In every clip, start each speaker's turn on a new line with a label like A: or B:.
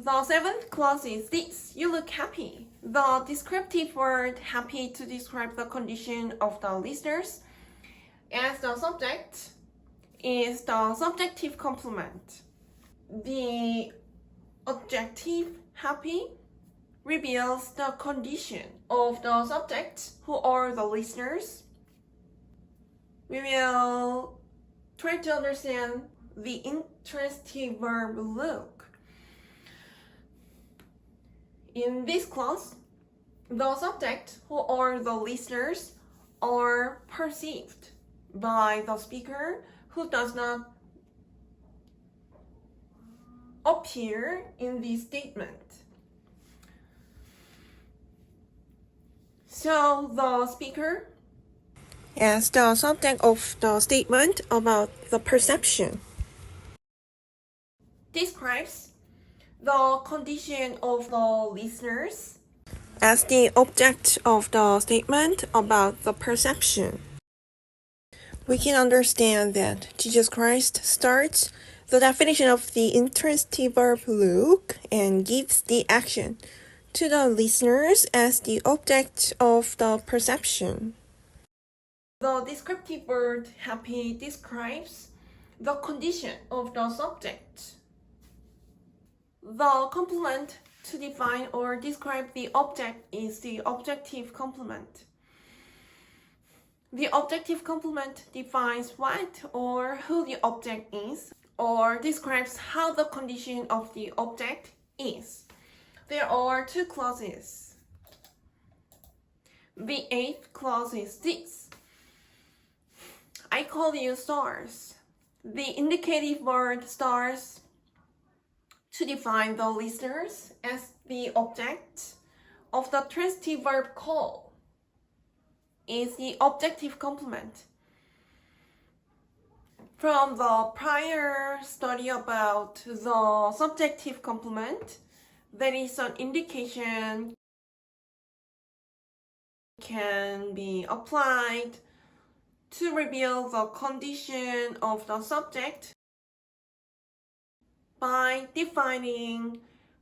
A: The seventh clause is this: you look happy. The descriptive word happy to describe the condition of the listeners as the subject is the subjective complement. The adjective happy reveals the condition of the subject who are the listeners. We will try to understand the interesting verb look. In this clause, the subject who are the listeners are perceived by the speaker who does not appear in the statement. So the speaker as the subject of the statement about the perception describes the condition of the listeners as the object of the statement about the perception. We can understand that Jesus Christ starts the definition of the intransitive verb look and gives the action to the listeners as the object of the perception. The descriptive word happy describes the condition of the subject. The complement to define or describe the object is the objective complement. The objective complement defines what or who the object is, or describes how the condition of the object is. There are two clauses. The eighth clause is this: I call you stars. The indicative word stars to define the listeners as the object of the transitive verb call is the objective complement. From the prior study about the subjective complement, there is an indication can be applied to reveal the condition of the subject by defining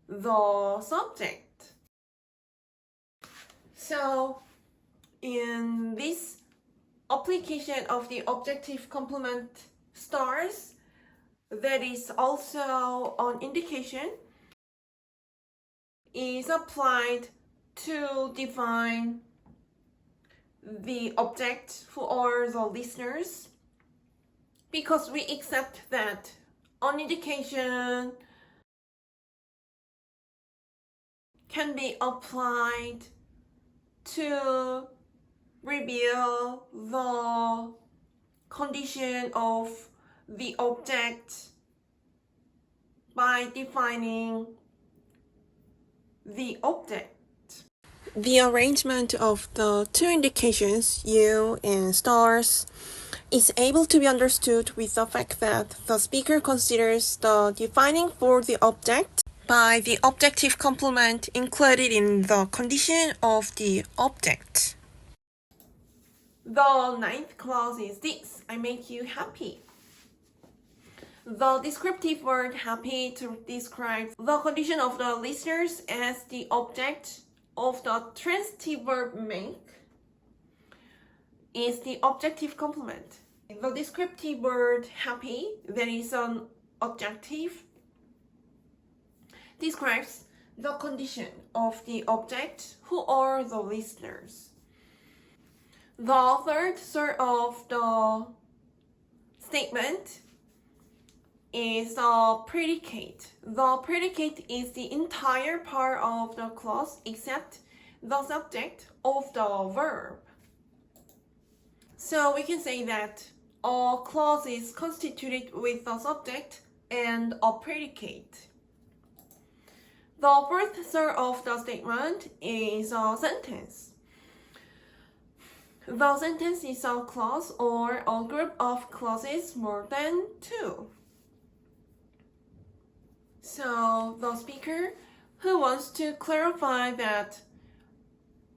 A: the subject. So, in this application of the objective complement stars, there is also an indication is applied to define the object who are the listeners, because we accept that an indication can be applied to reveal the condition of the object by defining the object. The arrangement of the two indications, you and stars, is able to be understood with the fact that the speaker considers the defining for the object by the objective complement included in the condition of the object. The ninth clause is this: I make you happy. The descriptive word happy to describe the condition of the listeners as the object of the transitive verb make is the objective complement. The descriptive word happy, that is an adjective, describes the condition of the object who are the listeners. The third sort of the statement is the predicate. The predicate is the entire part of the clause except the subject of the verb. So we can say that a clause is constituted with a subject and a predicate. The fourth sort of the statement is a sentence. The sentence is a clause or a group of clauses more than two. So the speaker who wants to clarify that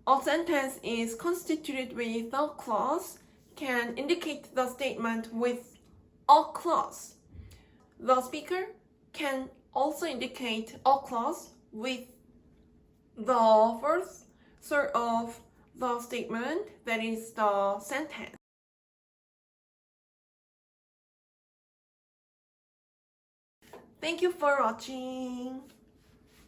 A: a sentence is constituted with a clause can indicate the statement with a clause. The speaker can also indicate a clause with the first third of the statement, that is the sentence. Thank you for watching.